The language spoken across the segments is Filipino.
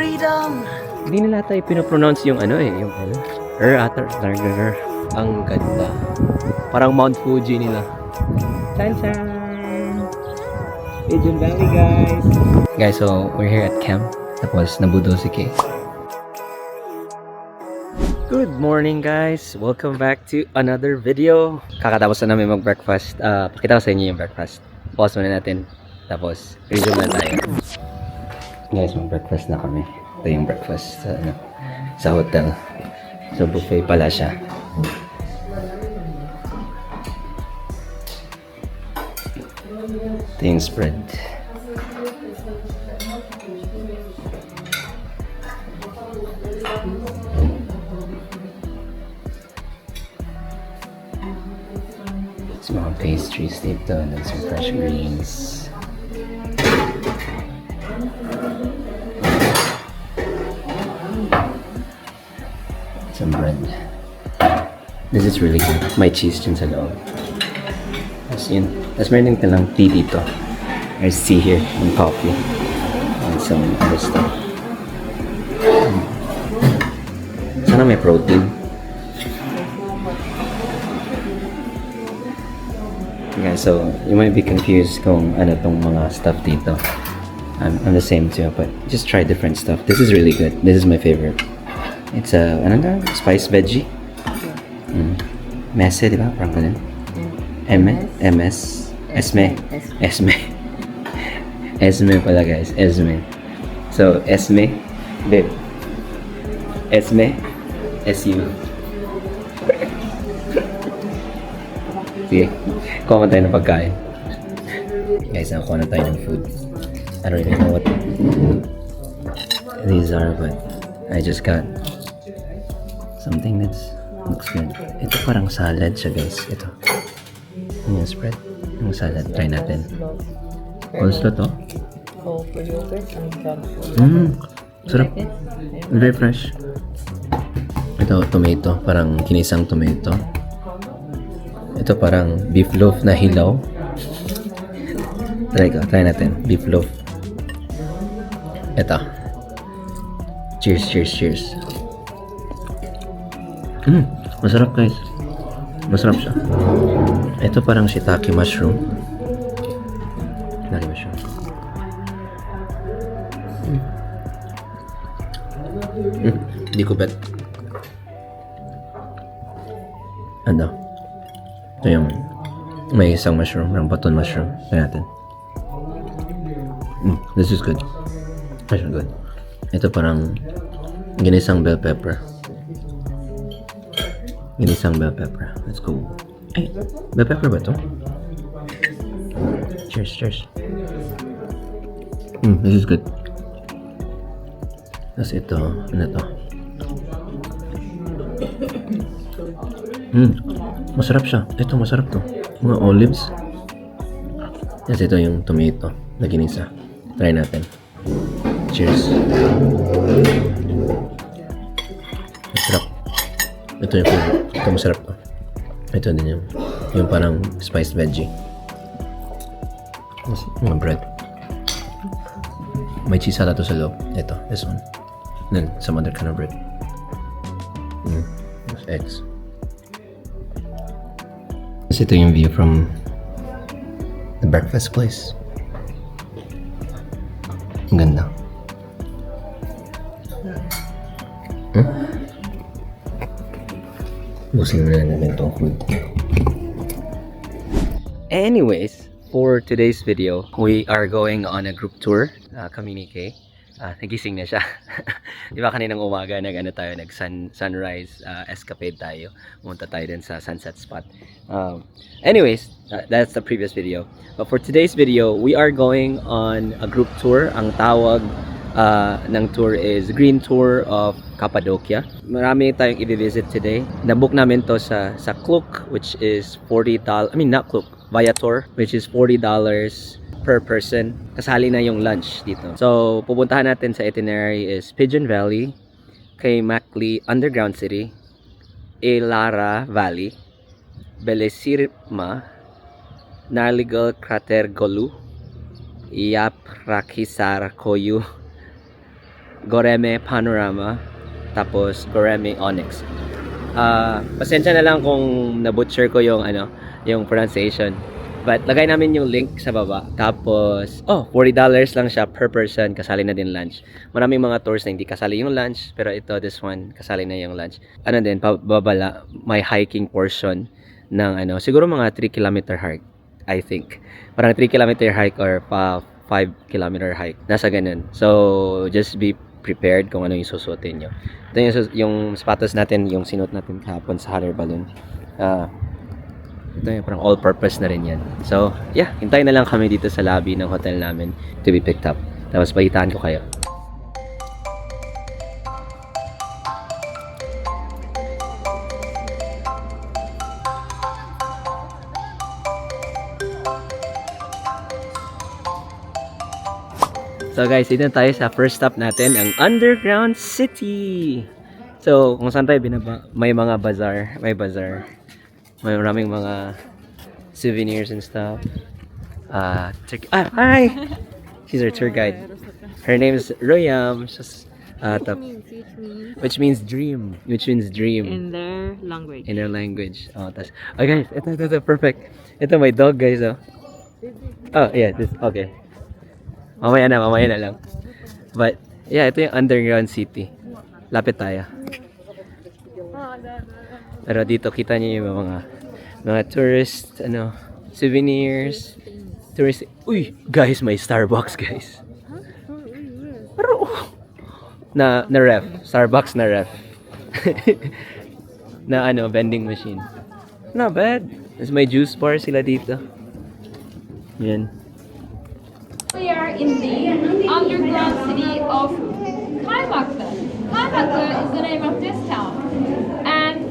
freedom! Hindi nila tayo pinopronounce yung yung ata, ang ganda. Parang Mount Fuji nila. Chan-chan! Pigeon Valley, guys! Guys, so we're here at camp. Tapos nabudol si Kay. Good morning, guys! Welcome back to another video. Kakatapos na namin mag-breakfast. Pakita ko sa inyo yung breakfast. Pause muna natin. Tapos, resume na tayo. Guys, mag-breakfast na kami. Ito yung breakfast sa hotel. So, buffet pala siya. Ito yung spread. Some mga pastries dito and then some fresh greens. Some bread. This is really good. May cheese dyan sa loob. Tapos yun. Tapos meron din lang tea dito. There's tea here and coffee. And some other stuff. Sana may protein. Okay, so you might be confused kung ano tong mga stuff dito. I'm the same too, but just try different stuff. This is really good. This is my favorite. It's a, spice veggie. Mese, di ba? Parang ganun. Esme pala, guys. Esme. So, Esme. Babe. Esme. SU. Sige. Kuha tayo ng pagkain. Guys, nakuha na tayo ng food. I don't even know what these are, but I just got something that looks good. Ito parang salad siya, guys. Ito. Yung spread. Yung salad. Try natin. Coleslaw to? Oh, for yogurt and junk food. Sarap. Very fresh. Ito, tomato. Parang kinisang tomato. Ito parang beef loaf na hilaw. Try natin. Beef loaf. Ito. Cheers, cheers, cheers. Masarap, guys. Masarap siya. Ito parang shiitake mushroom. Shiitake mushroom. Hindi ko bet. Ano? Ito yung may isang mushroom, parang button mushroom. Kaya natin. This is good. This is good. Ito parang ginisang bell pepper. Ginisang bell pepper. Let's go. Ay, bell pepper ba ito? Cheers, cheers. This is good. Tapos ito, ano to? Masarap siya. Ito, masarap to. Mga olives. Tapos ito yung tomato na ginisa. Try natin. Cheers. Masarap. Ito yung ito masarap to. Ito din yung parang spiced veggie. Mga bread. May cheese ata to sa loob. Ito, this one. And then some other kind of bread. There's eggs. Ito yung view from the breakfast place. Ang ganda. Busin na namin itong food. Anyways, for today's video, we are going on a group tour. Kami ni Kay. Nagising na siya. Di ba kaninang umaga sunrise escapade tayo. Pumunta tayo din sa sunset spot. Anyways, that's the previous video. But for today's video, we are going on a group tour. Ang tawag ng tour is Green Tour of Cappadocia. Marami tayong i-visit today. Nabook namin to sa Klook, which is $40. I mean, not Klook, Viator, which is $40 per person. Kasali na yung lunch dito. So, pupuntahan natin sa itinerary is Pigeon Valley, kay Macleay Underground City, Elara Valley, Belesirma, Narligal Crater Golu, Yaprakisar Koyu, Goreme Panorama, tapos Goreme Onyx. Pasensya na lang kung na-butcher ko yung yung pronunciation. But lagay namin yung link sa baba. Tapos, $40 lang siya per person, kasali na din lunch. Maraming mga tours na hindi kasali yung lunch, pero ito, this one, kasali na yung lunch. Ano din, babala, may hiking portion ng siguro mga 3-kilometer hike, I think. Parang 3-kilometer hike or 5-kilometer hike. Nasa ganun. So, just be prepared kung ano yung susuotin nyo. Ito yung sapatos natin, yung sinuot natin kahapon sa Hot Air Balloon. Ito yung parang all-purpose na rin yan. So, yeah, hintayin na lang kami dito sa lobby ng hotel namin to be picked up. Tapos pagitaan ko kayo. So guys, dito tayo sa first stop natin, ang Underground City. So, kung saan tayo may mga bazaar, may maraming mga souvenirs and stuff. Hi! She's our tour guide. Her name is Royam. Which means dream. In their language. In their language. Guys, ito, perfect. Ito, may dog, guys, yeah, okay. Mamaya na lang. But, yeah, ito yung Underground City. Lapit tayo. Pero dito, kita niyo yung mga tourist, souvenirs. Tourist. Uy, guys, may Starbucks, guys. Pero, na ref. Starbucks na ref. Na vending machine. Not bad. There's may juice bar sila dito. Yan. We are in the underground city of Kaymaklı. Kaymaklı is the name of this town. And,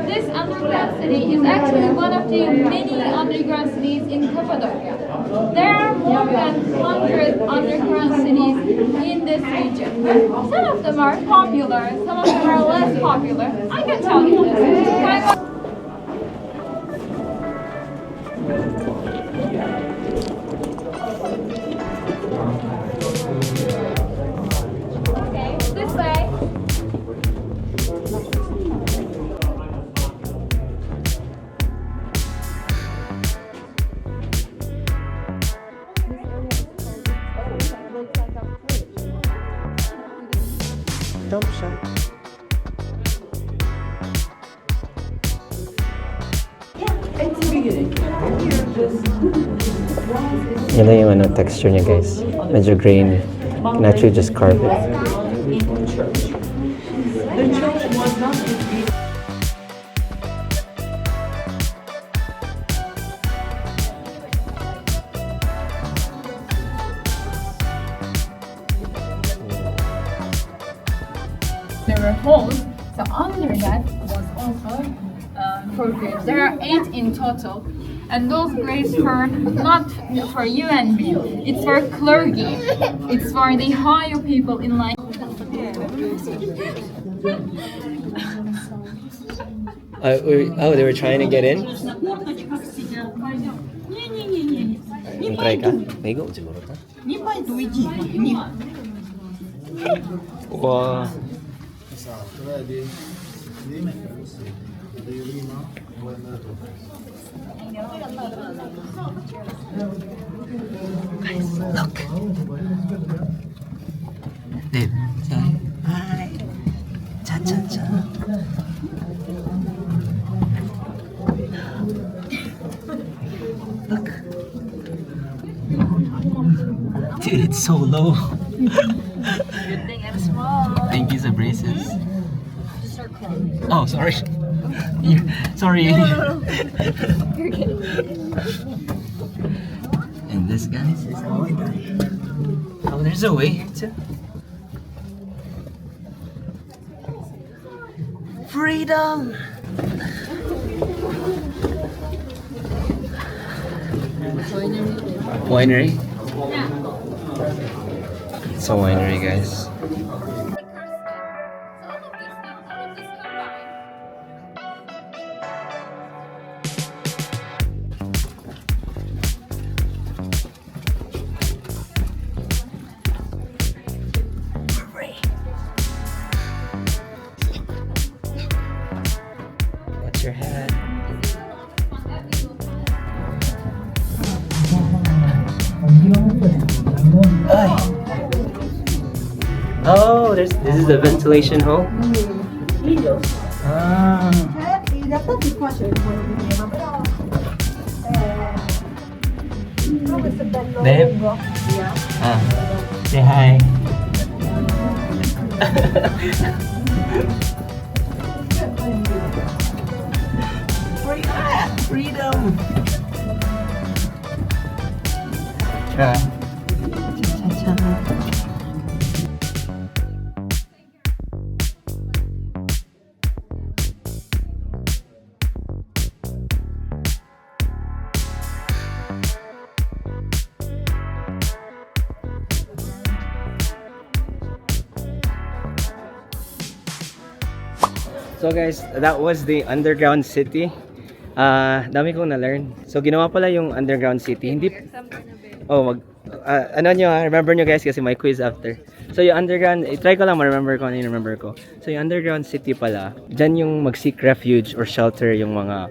this underground city is actually one of the many underground cities in Cappadocia. There are more than 100 underground cities in this region. Some of them are popular, some of them are less popular. I can tell you this. Okay, this way. Jump shot. Yan lang yung texture niya, guys. Medyo grainy. You can actually just carve it. There were holes, so under that was also for grapes. There are 8 in total, and those grapes are not for you and me. It's for clergy. It's for the higher people in life. They were trying to get in? Try ka? May go siguro ka? Wow. Guys, look. Dave, say hi. Cha cha cha. Look. Dude, it's so low. Good thing I'm small. Thank you, braces. Oh, sorry. Sorry. You're kidding. And this, guys, is how I die. Oh, there's a way to... Freedom! Winery? Yeah. It's a winery, guys. Oh, this is the ventilation hole. Ah. Babe. Ah. Say hi. Freedom. So guys, that was the underground city. Dami kong na-learn. So ginawa pala yung underground city. Hindi ano nyo remember nyo guys kasi may quiz after. So yung underground, try ko lang ma-remember ko ano yung remember ko. So yung underground city pala, dyan yung mag-seek refuge or shelter yung mga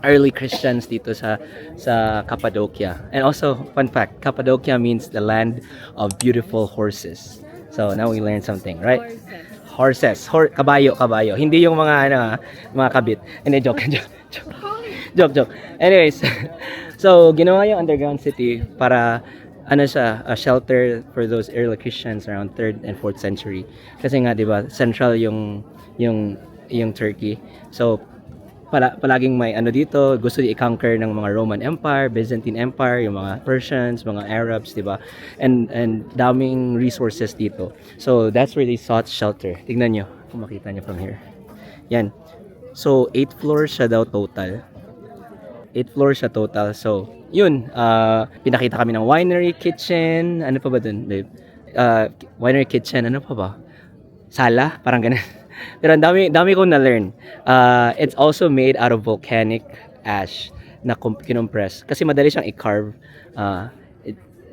early Christians dito sa Cappadocia. And also, fun fact, Cappadocia means the land of beautiful horses. So now we learned something, right? Horses. Kabayo. Hindi yung mga mga kabit. Hindi, joke. Anyways, so ginawa yung underground city para siya, a shelter for those early Christians around 3rd and 4th century. Kasi nga, 'di ba, central yung Turkey. So palaging may dito, gusto i-conquer ng mga Roman Empire, Byzantine Empire, yung mga Persians, mga Arabs, 'di ba? And daming resources dito. So that's where they sought shelter. Tingnan niyo, kung makita niyo from here. Yan. So 8 floors siya daw total. 8 floors siya total. So, yun, pinakita kami ng winery, kitchen, ano pa ba dun, babe? Winery, kitchen, ano pa ba? Sala, parang ganun. Pero ang dami kong na-learn. It's also made out of volcanic ash na kinompress. Kasi madali siyang i-carve.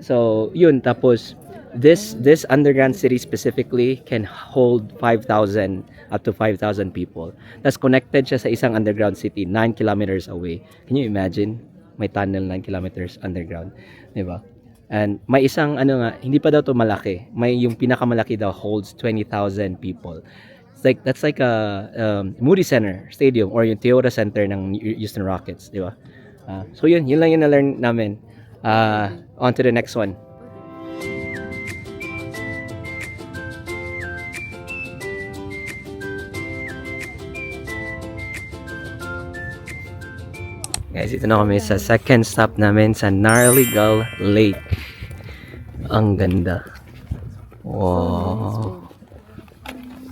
So, yun. Tapos, this underground city specifically can hold 5,000 up to 5,000 people. That's connected siya sa isang underground city 9 kilometers away. Can you imagine? May tunnel 9 kilometers underground, 'di ba? And may isang hindi pa daw to malaki. May yung pinakamalaki daw holds 20,000 people. That's like a Moody Center Stadium or yung Toyota Center ng Houston Rockets, 'di ba? So yun lang yung na-learn namin. On to the next one. Guys, ito na kami sa second stop namin sa Narligal Lake. Ang ganda. Wow.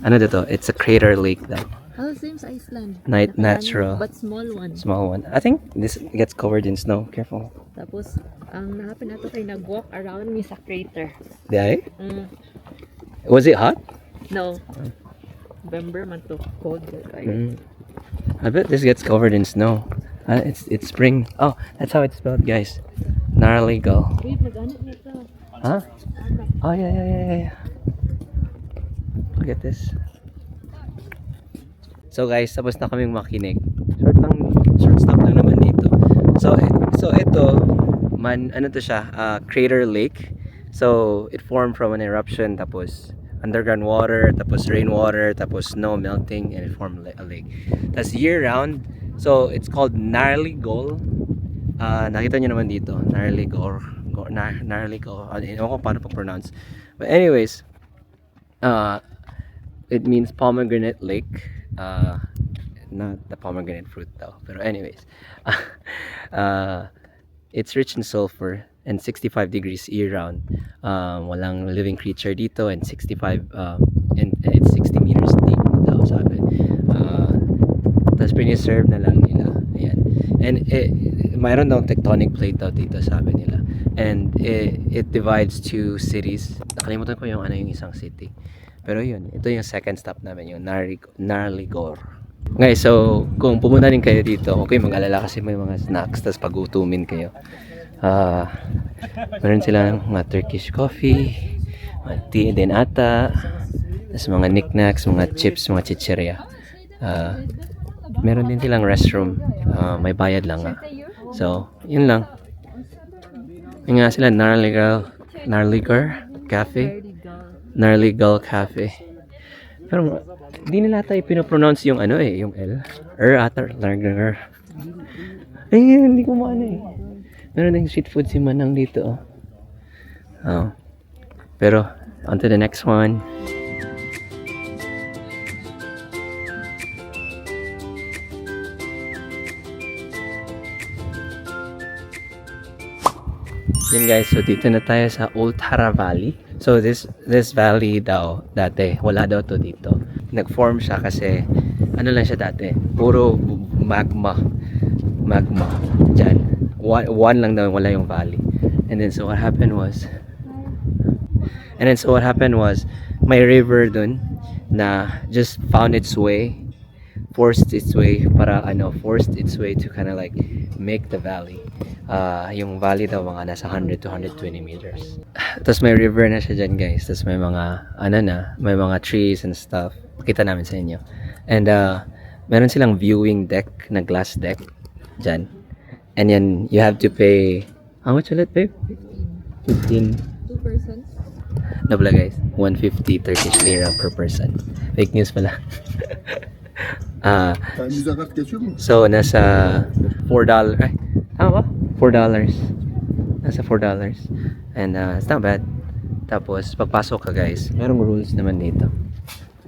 Ano dito? It's a crater lake daw. Oh, same sa Iceland. Natural. But small one. Small one. I think this gets covered in snow. Careful. Tapos, ang nahapin nato kay nag-walk around me sa crater. Did Was it hot? No. November man to. Cold. I bet this gets covered in snow. It's spring. Oh, that's how it's spelled, guys. Narligal. Wait, nag-ano nito. Huh? Oh, yeah. Look at this. So guys, tapos na kaming makinig. Short stop lang naman dito. So ito, ano to siya? Crater lake. So it formed from an eruption, tapos underground water, tapos rainwater, tapos snow melting, and it formed a lake. That's year round. So it's called Narligal. Nakita nyo naman dito, Narligal. Ewan ko paano pa-pronounce. But anyways, it means pomegranate lake. Not the pomegranate fruit though. Pero anyways, it's rich in sulfur and 65 degrees year round. Walang living creature dito, and 65 and it's 60 meters deep daw, sabi. Tapos piniserve na lang nila. Ayan. And mayroon daw tectonic plate daw dito, sabi nila. And it divides two cities. Nakalimutan ko yung isang city. Pero yun, ito yung second stop namin, yung Narligal. Guys, so kung pumunta din kayo dito, okay, mag-alala kasi may mga snacks, tapos pagutumin kayo. Meron sila mga Turkish coffee, mga tea din ata, tapos mga knickknacks, mga chips, mga chichirya. Meron din silang restroom, may bayad lang nga. So, yun lang. Yung nga sila, Narligar Cafe. Narligal Cafe. Pero hindi nila tayo pinopronounce yung ano eh, yung L. Narligar. Ay, hindi ko maano eh. Meron din street food si Manang dito. Oh. Pero, on to the next one. Yun guys, so dito na tayo sa Old Tara Valley. So this valley daw, dati, wala daw to dito. Nag-form siya kasi, ano lang siya dati, puro magma dyan. One lang daw, wala yung valley. And then so what happened was, may river dun na just found its way, forced its way to kind of like make the valley. Yung valley daw mga nasa 100 to 120 meters. Tapos may river na siya dyan guys. Tapos may mga may mga trees and stuff. Pakita namin sa inyo. And meron silang viewing deck na glass deck dyan. And then you have to pay, how much ulit babe? 15. 2 persons. Nabla guys, 150 Turkish lira per person. Fake news pala. So nasa $4. Ay, tama ba? $4. Nasa $4. And it's not bad. Tapos pagpasok ka guys, merong rules naman dito.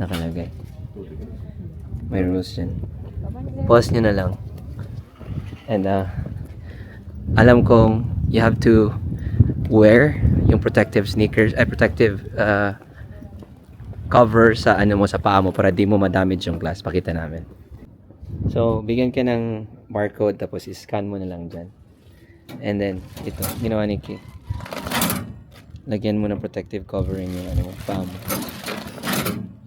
Nakalagay. May rules dyan. Pause nyo na lang. And alam kong you have to wear yung protective sneakers, protective cover sa mo sa paa mo para di mo madamage yung glass. Pakita namin. So, bigyan ka ng barcode tapos i-scan mo na lang dyan. And then, ito, ginawa ni Ki. Lagyan mo ng protective covering yung paa mo.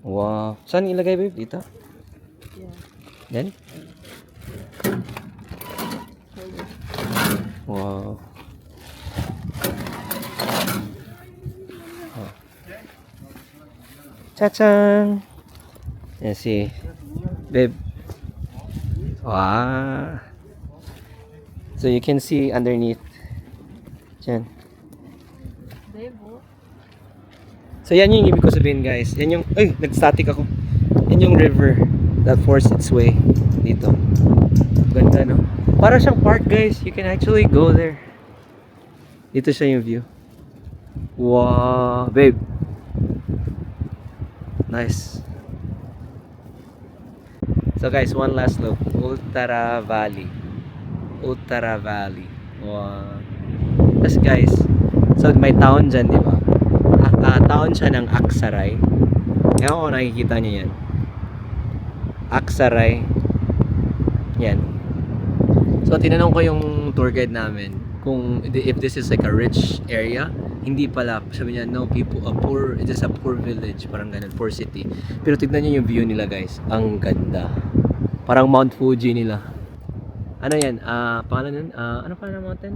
Wow. Saan ilagay babe? Dito? Yan? Wow. Oh. Cha-chan! Yan si babe. Wow. So you can see underneath. Diyan. So yan yung ibig ko sabihin guys. Yan yung, nag-static ako. Yan yung river that forced its way dito. Ganda no? Para siyang park guys. You can actually go there. Dito siya yung view. Wow. Babe. Nice. So guys, one last look. Old Tara Valley. Old Tara Valley. Wow. Tapos guys, so may town dyan, di ba? Town siya ng Aksaray. Ewan ko nakikita niyo yan. Aksaray. Yan. So tinanong ko yung tour guide namin kung if this is like a rich area. Hindi pala. Sabi niya, no, it is a poor village. Parang ganun, poor city. Pero tignan niyo yung view nila guys. Ang ganda. Parang Mount Fuji nila. Ano yan? Pangalan nun? Ano pangalan ng mountain?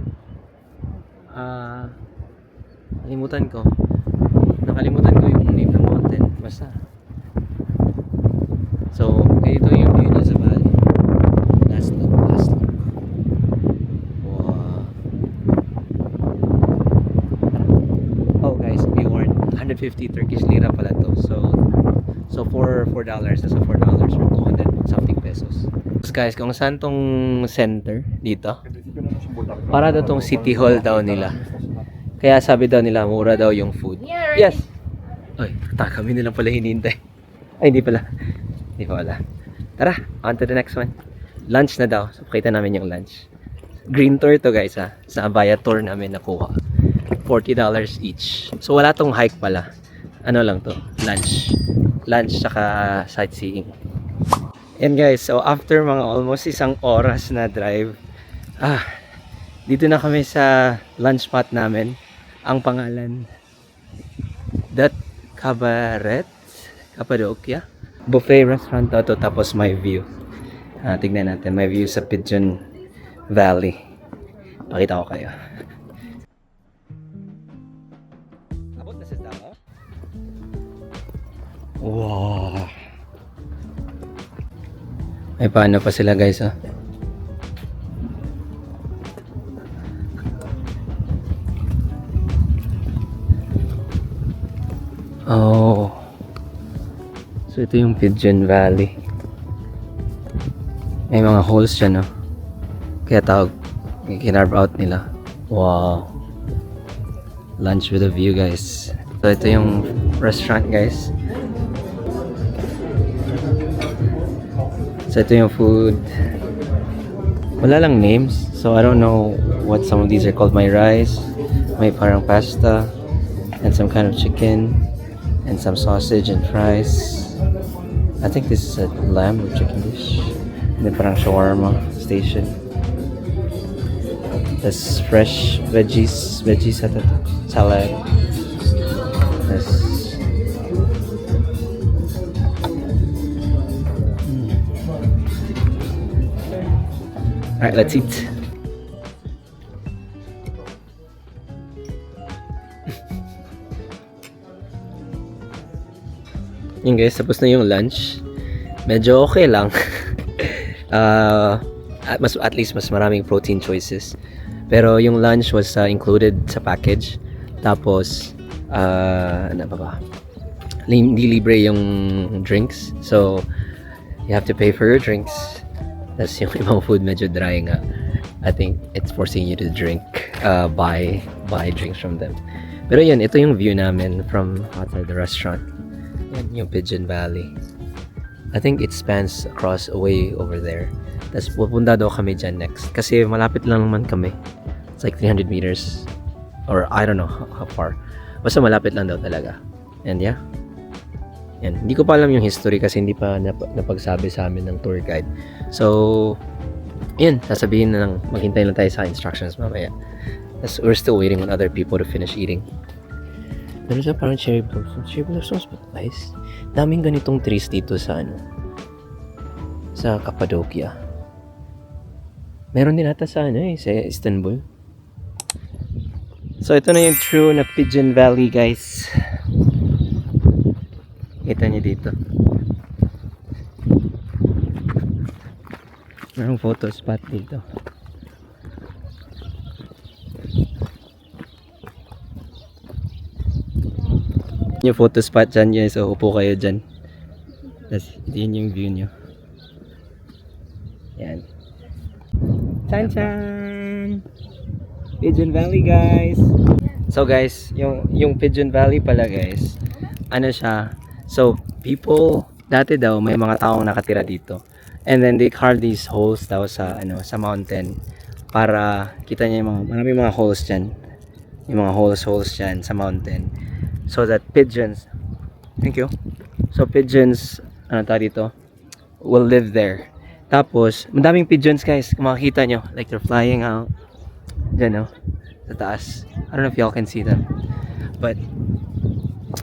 Nakalimutan ko yung name ng mountain. Basta. So, ito yung view niya sa valley. Last look. Wow. Oh guys, be warned. 150 Turkish lira pala to. So for $4, nasa $4 or 200 something pesos. So guys, kung saan tong center dito, para daw tong city hall daw nila. Kaya sabi daw nila, mura daw yung food. Yes! Ay, kami nilang pala hinihintay. Ay, hindi pala. Hindi pa pala. Tara, on to the next one. Lunch na daw. So, pakita namin yung lunch. Green tour to guys ha. Sa Abaya tour namin nakuha. $40 each. So, wala tong hike pala. Ano lang to? Lunch saka sightseeing. Yan guys. So, after mga almost 1 oras na drive, dito na kami sa lunch spot namin. Ang pangalan, That Cabaret, Cappadocia. Buffet restaurant to, tapos may view. Tignan natin, may view sa Pigeon Valley. Pakita ko kayo. Abot na sa tao. Wow. Ay, paano pa sila guys Oh. So ito yung Pigeon Valley. May mga holes siya, no? Kaya tawag, kinarve out nila. Wow. Lunch with a view, guys. So ito yung restaurant, guys. So ito yung food. Wala lang names. So I don't know what some of these are called. May rice, may parang pasta, and some kind of chicken, and some sausage and fries. I think this is a lamb or chicken dish. And then parang shawarma station. There's fresh veggies at the salad. There's Alright, let's eat. Yun guys, tapos na yung lunch. Medyo okay lang. At least mas maraming protein choices. Pero yung lunch was included sa package. Tapos, ano ba? Hindi libre yung drinks. So, you have to pay for your drinks. Tapos yung ibang food medyo dry nga. I think it's forcing you to drink, buy drinks from them. Pero yun, ito yung view namin from outside the restaurant. Yan yung Pigeon Valley. I think it spans across way over there. Tapos pupunta daw kami dyan next. Kasi malapit lang naman kami. It's like 300 meters. Or I don't know how far. Basta malapit lang daw talaga. And yeah. Yan. Hindi ko pa alam yung history kasi hindi pa napagsabi sa amin ng tour guide. So, yun. Sasabihin na lang. Maghintay lang tayo sa instructions mamaya. Tapos we're still waiting on other people to finish eating. Meron siya parang cherry blossom. Cherry blossoms but nice. Daming ganitong trees dito sa sa Cappadocia. Meron din ata sa sa Istanbul. So ito na yung true na Pigeon Valley, guys. Kita niyo dito. Merong photo spot dito. Yung photo spot dyan yun, so upo kayo dyan. Tapos yun yung view nyo. Yan. Chan-chan! Pigeon Valley, guys! So guys, yung Pigeon Valley pala, guys, ano siya, so people, dati daw may mga taong nakatira dito. And then they carve these holes daw sa sa mountain para kita niyo yung maraming mga holes dyan. Yung mga holes dyan sa mountain. So that pigeons, thank you. So pigeons, dito, will live there. Tapos, madaming pigeons, guys. Kung makikita nyo, like they're flying out. Dyan, sa taas. I don't know if y'all can see them. But,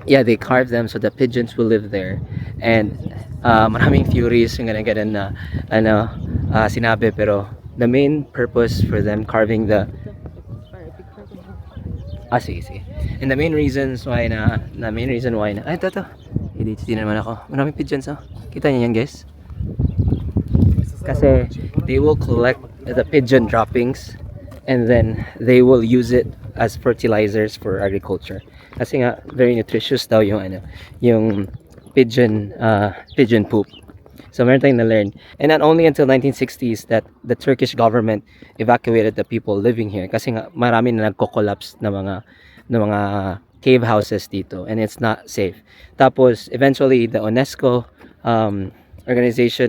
yeah, they carve them so the pigeons will live there. And, maraming theories yung ganun na, sinabi. Pero, the main purpose for them carving the sige. And the main reasons why ay, ito. Hindi naman ako. Maraming pigeons, Kita niyo yan, guys? Kasi, they will collect the pigeon droppings and then they will use it as fertilizers for agriculture. Kasi nga, very nutritious daw yung pigeon poop. So, meron tayong na-learn. And not only until 1960s that the Turkish government evacuated the people living here. Kasi nga, marami na nagko-collapse na mga cave houses dito. And it's not safe. Tapos, eventually, the UNESCO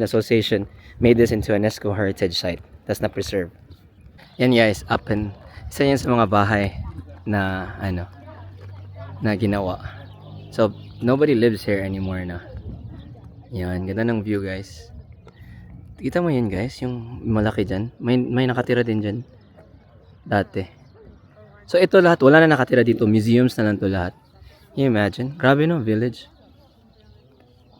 association made this into a UNESCO heritage site. That's na preserve. Yan guys, isa yan sa mga bahay na na ginawa. So, nobody lives here anymore na. Yan, ganda ng view, guys. Kita mo yan, guys, yung malaki dyan. May nakatira din dyan dati. So ito lahat, wala na nakatira dito. Museums na lang to lahat. Can you imagine? Grabe, no, village.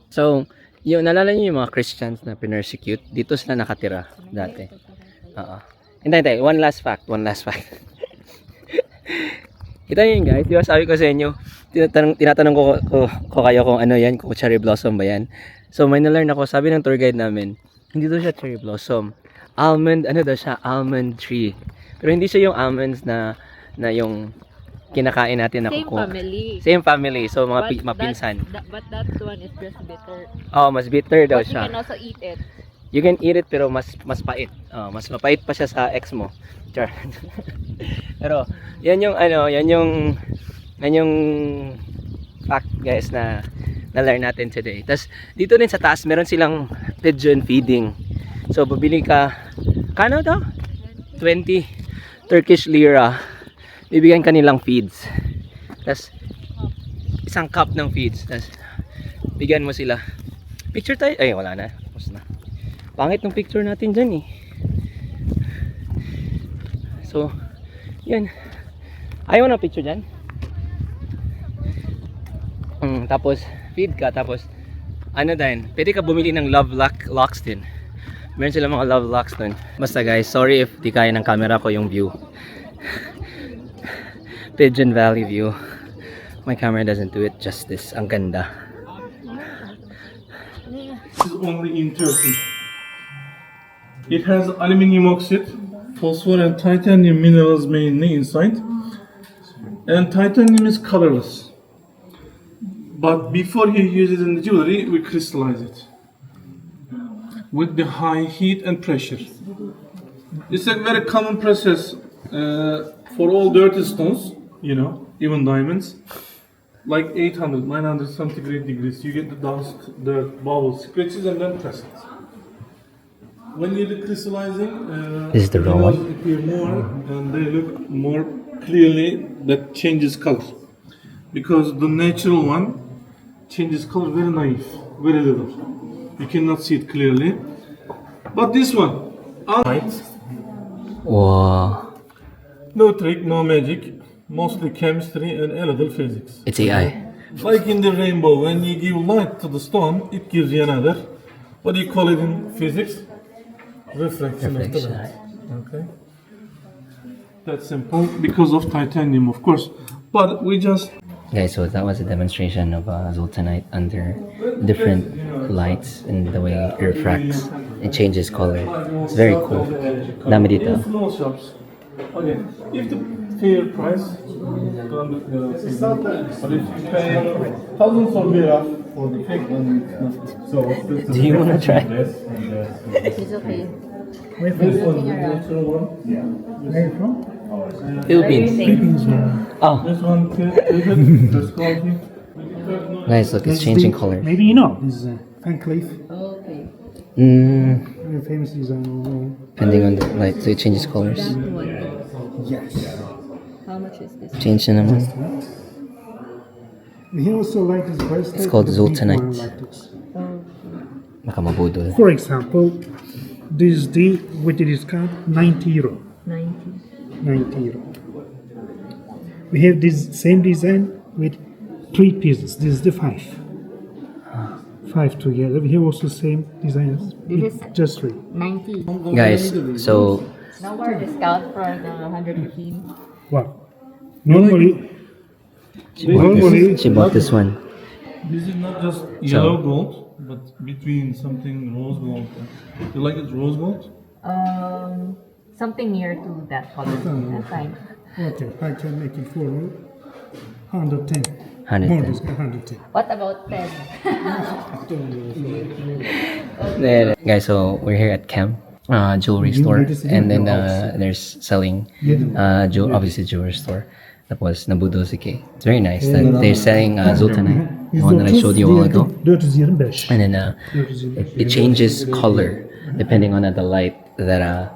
So, nalala niyo yung mga Christians na pinersecute, dito sila nakatira dati. Hintay, one last fact. Kita niyo yun, guys. Diba sabi ko sa inyo, tinatanong ko kayo kung ano yan, kung cherry blossom ba yan. So may na-learn ako, sabi ng tour guide namin, hindi daw siya cherry blossom. Almond tree. Pero hindi siya yung almonds na yung kinakain natin na Same kuko. family. Same family. So, mga But mapinsan. But that one is just bitter. Oh, mas bitter daw But you siya. can also eat it. You can eat it pero mas pait. Oh, mas mapait pa siya sa ex mo. Char. Pero yan yung fact guys na learn natin today. Tas dito din sa taas meron silang pigeon feeding. So babili ka kano daw? 20 Turkish lira. Bibigyan ka nilang feeds. Tas isang cup ng feeds. Tas bigyan mo sila. Picture tayo. Ay wala na. Tapos na. Pangit ng picture natin dyan eh. So, yan. Ayaw na picture dyan. Tapos, feed ka. Tapos, ano din, pwede ka bumili ng love locks din. Meron sila mga love locks dun. Basta guys, sorry if di kaya ng camera ko yung view. Pigeon Valley view. My camera doesn't do it justice. Ang ganda. This is only in Turkey. It has aluminium oxide, phosphor and titanium minerals mainly inside. And titanium is colorless. But before you use it in the jewelry, we crystallize it with the high heat and pressure. It's a very common process for all dirty stones, you know, even diamonds. Like 800, 900 centigrade degrees, you get the dust, dirt, bubbles, scratches, and then press it. When you do crystallizing, This is the raw minerals one? appear more and they look more clearly that changes color. Because the natural one changes color very naive, very little. You cannot see it clearly. But this one, light, Wow. no trick, no magic, mostly chemistry and a little physics. It's AI. Like in the rainbow, when you give light to the stone, it gives you another. What do you call it in physics? Reflection of the Reflection. light. Okay. That's simple because of titanium, of course. But we just Guys, so that was a demonstration of Zoltanite under different lights and the way it refracts. It changes color. It's very cool. Dami dito. in small shops. Okay. If the fair price, 200 lira. But if you pay thousands of lira for the fake one, it's not. So Do you want to try? It's okay. this one, the natural one. Where are you from? Philippines. Oh, This one, first quality. guys, look, it's That's changing the- color. Maybe you know, this is Van Cleef, Okay. a famous designer. Depending on the light, so it changes colors. That one. Yes. How much is this? Change na naman. He also like this bracelet. It's called with Zoltanite. deep wire latex. Baka mabudol. For example, this deal with the discount 90 euro. 90. 90 euro. We have this same design with 3 pieces. This is the 5. 5 together. We have also same designs. This is Just 3. 90. Guys, so No more discount for the 115. Wow. Normally, she bought this one. This is not just yellow gold, but between something rose gold. You like it rose gold? Something near to that color. That's fine. okay, I can make it for you. 110. 110. More discount, 110. What about 10? Guys, so we're here at Chem jewelry store, and then there's selling obviously jewelry store. Tapos nabudol si Kay. It's very nice that they're selling Zoltanite, the one that I showed you a while ago. 425. And then it changes color depending on the light that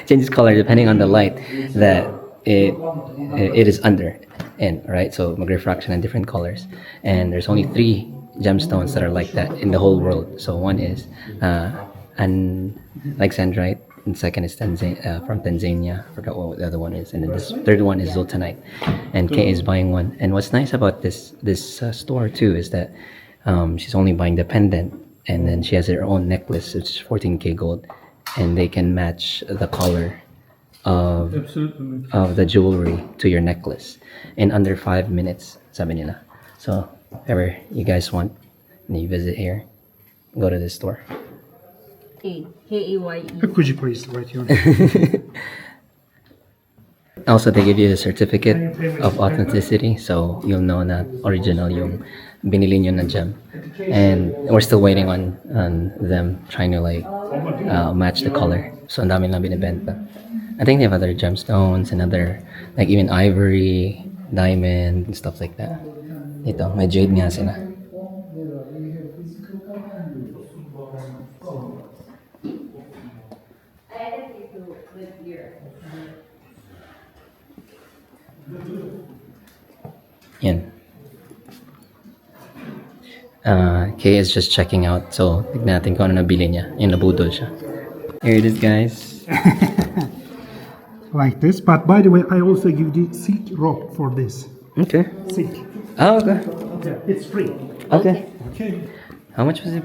changes color depending on the light that it is under in, right? So mag-refraction in different colors, and there's only 3 gemstones that are like that in the whole world. So one is Alexandrite, and second is from Tanzania. I forgot what the other one is, and then this third one is Zoltanite. And Kay is buying one. And what's nice about this store too is that she's only buying the pendant, and then she has her own necklace, which is 14K gold, and they can match the color of Absolutely. the jewelry to your necklace in under 5 minutes, sabi nila. So, if ever you guys want, and you visit here, go to this store. K-A-Y-E. Could you please write your name? Also, they give you a certificate of authenticity, so you'll know na original yung binili nyo na gem. And we're still waiting on them trying to like match the color. So ang dami lang binibenta. I think they have other gemstones and other like even ivory, diamond, and stuff like that. Ito, may jade nga sila. Yan. Kay is just checking out. So, tignan natin kung ano nabili niya. Yung nabudol siya. Here it is, guys. Like this. But by the way, I also give the silk rope for this. Okay. Silk. Oh, okay. Yeah, it's free. Okay. Okay. How much was it?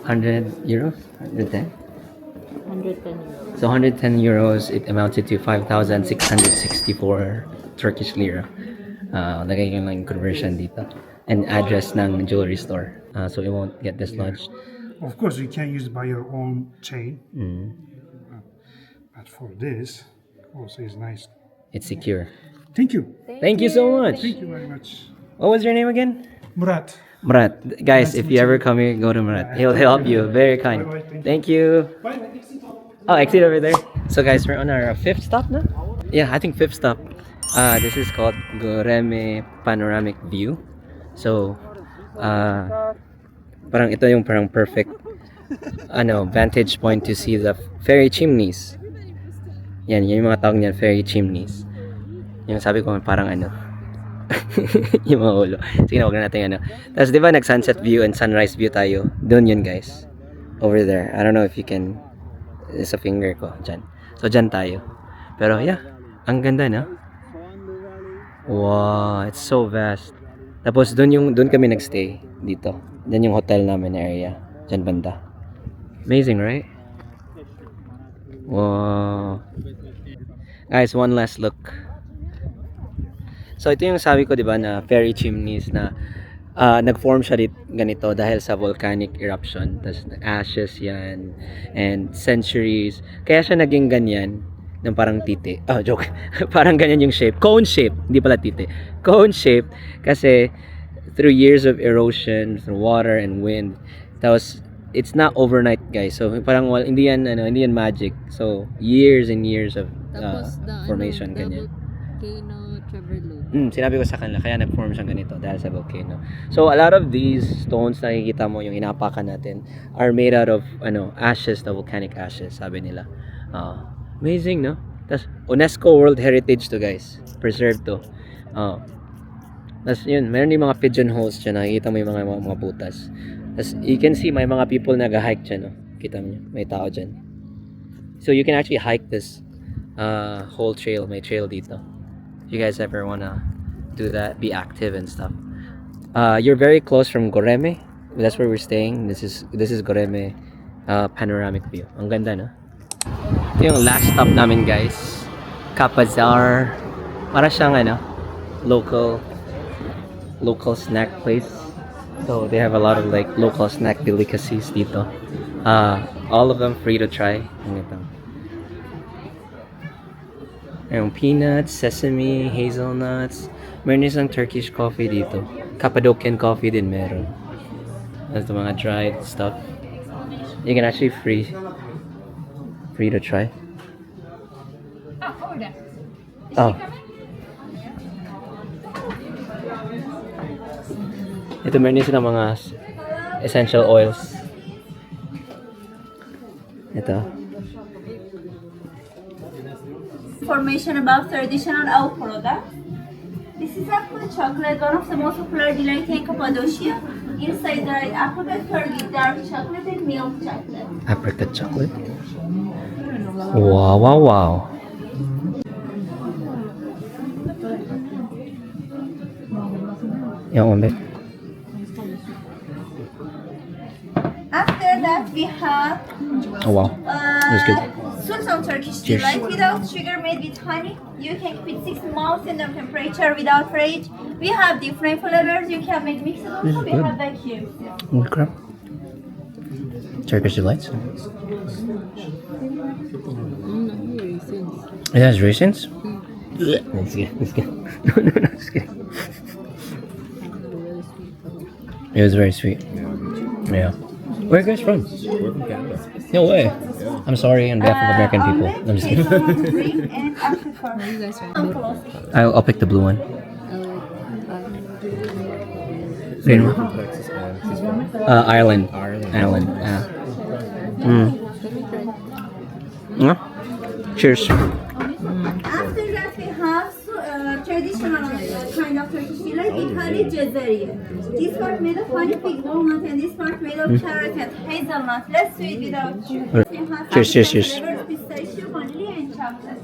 100 euros? 110? 110 euros. So 110 euros, it amounted to 5,664 Turkish lira. Lagay ko lang yung conversion dito. And address ng jewelry store. So it won't get dislodged. Of course, you can use it by your own chain. But for this, also is nice. It's secure. Thank you. Thank you so much. Thank you very much. What was your name again? Murat. Murat. Guys, if you ever come here, go to Murat. He'll help you. Very kind. Bye-bye. Thank you. Oh, exit over there. So guys, we're on our fifth stop now? Yeah, I think fifth stop. This is called Goreme Panoramic View. So, parang ito yung parang perfect vantage point to see the fairy chimneys. Yan yung mga tawag niyan, fairy chimneys. Yung sabi ko parang yung mga ulo. Sige na, wag na natin Tapos di ba nag-sunset view and sunrise view tayo? Doon yun guys. Over there. I don't know if you can... Sa finger ko. Dyan. So dyan tayo. Pero yeah. Ang ganda na. Wow. It's so vast. Tapos doon kami nagstay. Dito. Dyan yung hotel namin area. Dyan banda. Amazing, right? Wow. Guys, one last look. So ito yung sabi ko, di ba, na fairy chimneys na nag-form siya ganito dahil sa volcanic eruption. Tapos ashes yan and centuries. Kaya siya naging ganyan ng parang titi. Oh, joke. Parang ganyan yung shape. Cone shape. Hindi pala titi. Cone shape kasi through years of erosion, through water and wind. Tapos it's not overnight, guys. So parang hindi yan magic. So years and years of Tapos formation ganyan. Volcano Trevorlow. Sinabi ko sa kanila, kaya nag-form siyang ganito dahil sa volcano. So, a lot of these stones na nakikita mo, yung inapakan natin, are made out of, ashes, the volcanic ashes, sabi nila. Amazing, no? Tapos, UNESCO World Heritage to, guys. Preserved to. Tapos, yun, meron yung mga pigeonholes dyan, nakikita mo yung mga butas. Tapos, you can see, may mga people nag-hike dyan, no? Kita mo, may tao dyan. So, you can actually hike this whole trail. May trail dito. If you guys ever wanna do that, be active and stuff. You're very close from Goreme. That's where we're staying. This is Goreme panoramic view. Ang ganda, no? Ito yung last stop namin, guys. Kapazar. Para siyang local snack place. So they have a lot of like local snack delicacies dito. All of them free to try. Yung peanuts, sesame, hazelnuts. Meron isang Turkish coffee dito. Cappadocian coffee din meron. That's the mga dried stuff. You can actually free to try. Over there. Oh. Ito meron din sila mga essential oils. Ito. Information about traditional our product. This is apricot chocolate, one of the most popular delight in Cappadocia. Inside there is apricot curd with dark chocolate and milk chocolate. Apricot chocolate. Wow, wow, wow. Yung ulit. After that we have Oh wow. That's good. Sultan Turkish Cheers. delight without sugar made with honey. You can keep it 6 months in the temperature without fridge. We have different flavors. You can make mixes also. We good. have vacuum. Holy crap. Turkish delights. Raisins. It has raisins? Let's get. No, just kidding. It was very sweet. Yeah. Where are you guys from? We're from Canada. No way. I'm sorry on behalf of American people. I'm just kidding. I'll pick the blue one. Green one. Texas and she's from Ireland. Ireland. Yeah. Yeah. Cheers. After that, we have traditional kind of Turkish delight. We call it cezeriye. This part made of honey pig walnut and this part made of carrot and hazelnut. Let's do it without sugar. We have Cheers, cheers, cheers. flavors, pistachio, vanilla, and chocolate.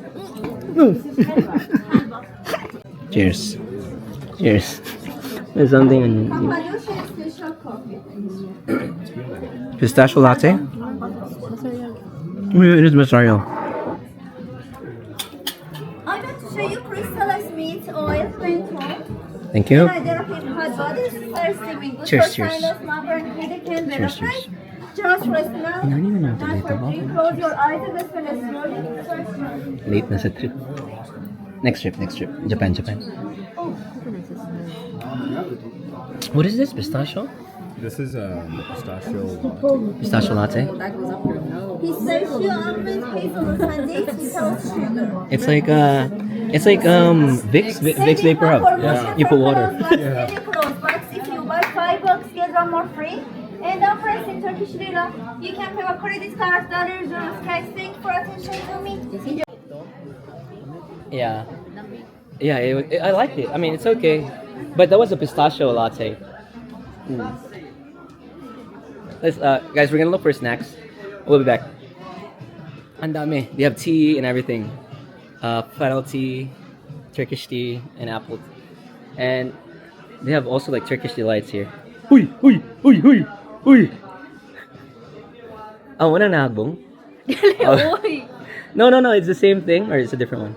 Cheers. Cheers. There's something in Cappadocia special coffee. pistachio latte. Oh, yeah, it is Masario. I'm going to show you crystallized meat oil plant oil. Thank you. There are hot bodies, are steaming. Good Cheers, for cheers. sinus, migraine, headache, and Cheers, vertigo. cheers. Just rest now. Hindi naman Not natin for dito. drink. Close your eyes and just finish slowly. Late na sa trip. Next trip. Japan. What is this? Pistachio? This is pistachio. Pistachio latte? Pistachio, almond, hazelnut, and dates without sugar. It's like Vicks Vapor Hub. Yeah. You put water. Yeah. But if you buy $5, get one more free. And the price in Turkish lira, you can pay a credit card, dollars, euros, cash. Thank you for attention to me. Yeah. Yeah, I liked it. I mean, it's okay. But that was a pistachio latte. Let's, guys, we're gonna look for snacks. We'll be back. Ang dami. They have tea and everything. Funnel tea, Turkish tea, and apple. And they have also like Turkish delights here. Huy! Oh, wala na hagbong? Oh. No, it's the same thing or it's a different one?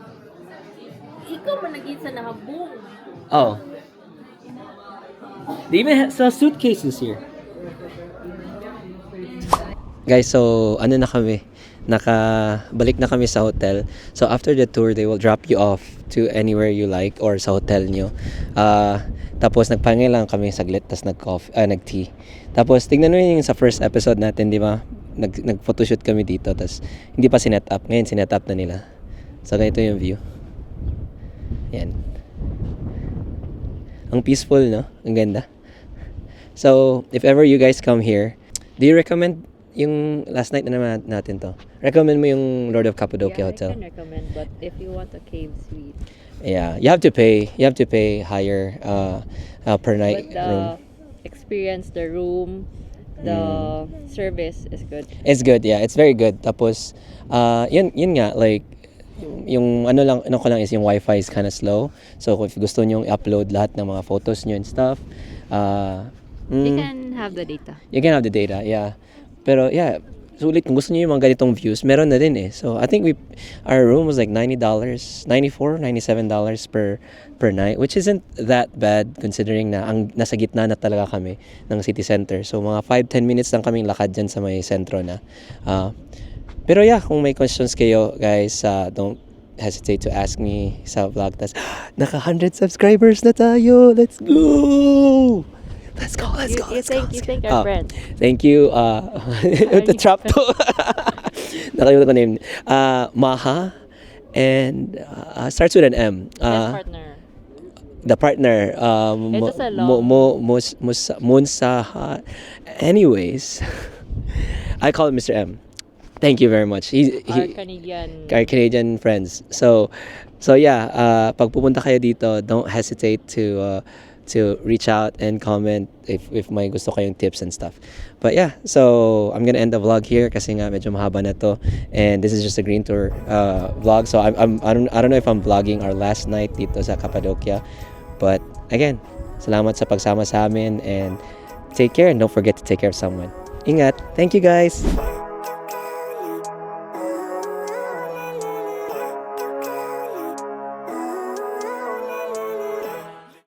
Ikaw man naging sa nahabong. Oh. They even sell suitcases here. Guys, so ano na kami? Nakabalik na kami sa hotel. So after the tour, they will drop you off to anywhere you like or sa hotel nyo. Tapos nagpahinga lang kami saglit, tapos nag-tea. Tapos tingnan mo yung sa first episode natin, di ba? Nag-photoshoot kami dito, tapos hindi pa sinet up. Ngayon sinet up na nila. So ganito yung view. Yan. Ang peaceful, no? Ang ganda. So, if ever you guys come here, do you recommend yung last night na naman natin to? Recommend mo yung Lord of Cappadocia Hotel? I can recommend, but if you want a cave suite. Yeah, you have to pay higher per night But the room. experience, the room, the service is good. It's good, yeah. It's very good. Tapos yun nga, like yung ano ko lang is yung Wi-Fi is kind of slow. So if gusto niyo i-upload lahat ng mga photos niyo and stuff, You can have the data. you can have the data, yeah. Pero yeah, sulit kung gusto niyo yung mga ganitong views, meron na din eh. So I think our room was like $90, $97 per night, which isn't that bad considering na nasa gitna na talaga kami ng city center. So mga 5-10 minutes lang kaming lakad dyan sa may sentro na. Pero yeah, kung may questions kayo, guys, don't hesitate to ask me sa vlog. Tas naka 100 subscribers na tayo. Let's go! Let's go. You thank our friends. Thank you. The trap to. Nakalimutan ko name. Maha and starts with an M. Partner. The partner. Ito sa long. Munsaha. Anyways, I call him Mr. M. Thank you very much. Our Canadian friends. So yeah. Pag pupunta kayo dito, don't hesitate to reach out and comment if may gusto kayong tips and stuff. But yeah, so I'm gonna end the vlog here kasi nga medyo mahaba na to, and this is just a green tour vlog. So I don't know if I'm vlogging our last night dito sa Cappadocia, but again, salamat sa pagsama sa amin and take care, and don't forget to take care of someone. Ingat. Thank you guys.